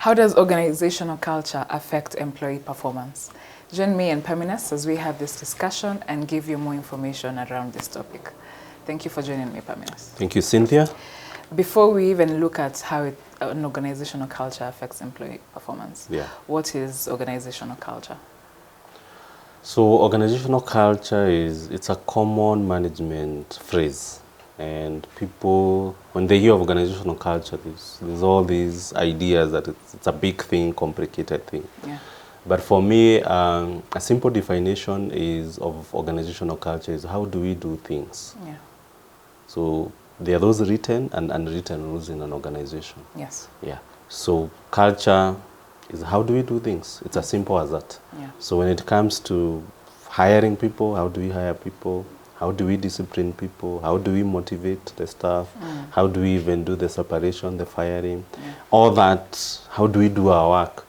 How does organizational culture affect employee performance? Join me and Peminas as we have this discussion and give you more information around this topic. Thank you for joining me, Peminas. Thank you, Cynthia. Before we even look at how an organizational culture affects employee performance, what is organizational culture? So organizational culture it's a common management phrase. And people, when they hear of organizational culture, there's all these ideas that it's a big thing, complicated thing. Yeah. But for me, a simple definition of organizational culture is how do we do things. Yeah. So there are those written and unwritten rules in an organization. Yes. Yeah. So culture is how do we do things. It's as simple as that. Yeah. So when it comes to hiring people, how do we hire people? How do we discipline people? How do we motivate the staff? How do we even do the separation, the firing? Yeah. All that, how do we do our work?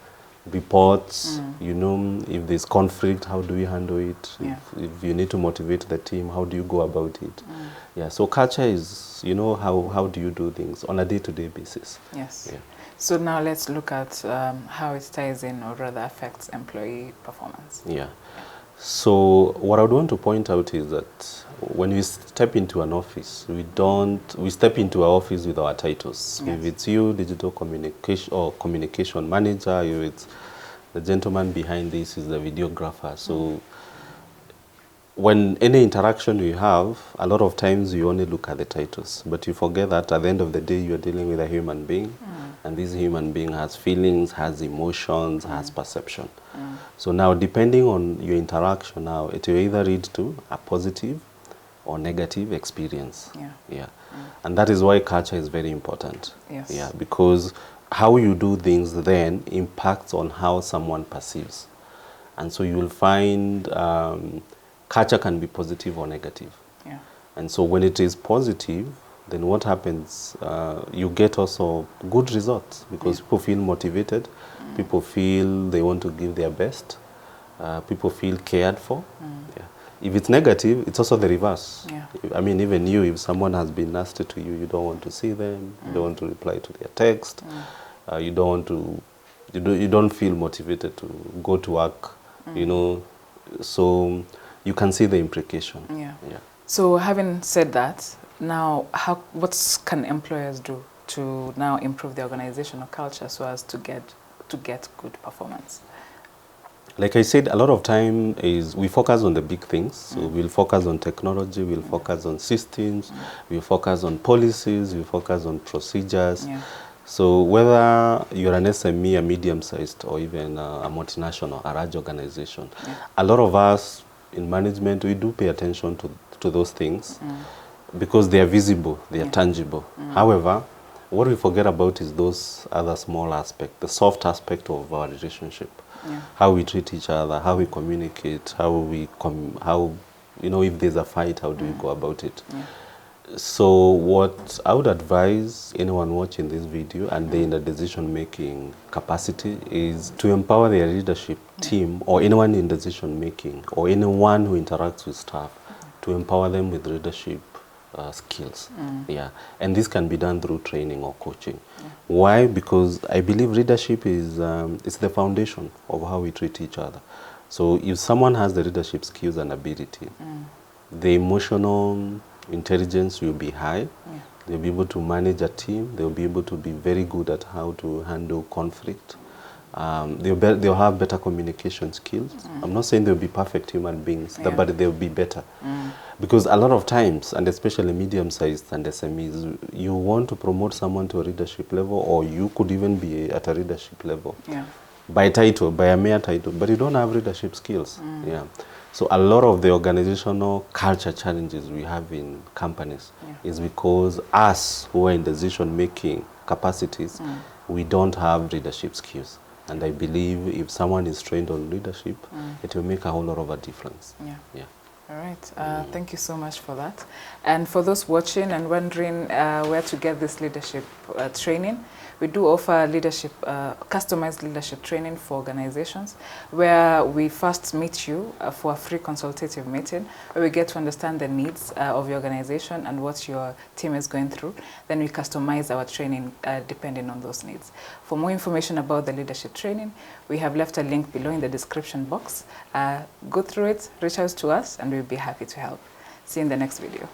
Reports, you know, if there's conflict, how do we handle it? Yeah. If you need to motivate the team, how do you go about it? Yeah, so culture is, you know, how do you do things on a day-to-day basis? Yes. Yeah. So now let's look at how it ties in or rather affects employee performance. Yeah. So what I would want to point out is that when we step into an office, we step into our office with our titles. Yes. If it's you, digital communication or communication manager, if it's the gentleman behind this is the videographer. So when any interaction we have, a lot of times you only look at the titles, but you forget that at the end of the day, you're dealing with a human being. And this human being has feelings, has emotions, has perception. So now, depending on your interaction now, it will either lead to a positive or negative experience. Yeah. Yeah. And that is why culture is very important. Yes. Yeah, because how you do things then impacts on how someone perceives. And so you will find culture can be positive or negative. Yeah. And so when it is positive, then what happens, you get also good results because people feel motivated, people feel they want to give their best, people feel cared for. Yeah. If it's negative, it's also the reverse. Yeah. I mean, even you, if someone has been nasty to you, you don't want to see them, you don't want to reply to their text, you don't want to, you don't feel motivated to go to work, you know, so you can see the implication. Yeah. Yeah. So having said that, now what can employers do to now improve the organizational culture so as to get good performance? Like I said, a lot of time is we focus on the big things. So we'll focus on technology, we'll focus on systems, we'll focus on policies, we'll focus on procedures. Yeah. So whether you're an SME, a medium-sized, or even a multinational, a large organization, a lot of us in management, we do pay attention to those things because they are visible, they are tangible. However, what we forget about is those other small aspects, the soft aspect of our relationship. Yeah. How we treat each other, how we communicate, how you know, if there's a fight, how do we go about it? Yeah. So what I would advise anyone watching this video and they're in the decision-making capacity is to empower their leadership team or anyone in decision-making or anyone who interacts with staff to empower them with leadership skills. Yeah, and this can be done through training or coaching. Why? Because I believe leadership is it's the foundation of how we treat each other. So if someone has the leadership skills and ability, the emotional intelligence will be high. They'll be able to manage a team. They'll be able to be very good at how to handle conflict. They'll have better communication skills. I'm not saying they'll be perfect human beings, but they'll be better. Because a lot of times, and especially medium-sized and SMEs, you want to promote someone to a leadership level, or you could even be at a leadership level by title, by a mere title, but you don't have leadership skills. Yeah. So a lot of the organizational culture challenges we have in companies is because us who are in decision-making capacities, we don't have leadership skills. And I believe if someone is trained on leadership, it will make a whole lot of a difference. Yeah. Yeah. All right. Thank you so much for that. And for those watching and wondering where to get this leadership training, we do offer leadership, customized leadership training for organizations, where we first meet you for a free consultative meeting, where we get to understand the needs of your organization and what your team is going through. Then we customize our training depending on those needs. For more information about the leadership training, we have left a link below in the description box. Go through it, reach out to us, and we'll be happy to help. See you in the next video.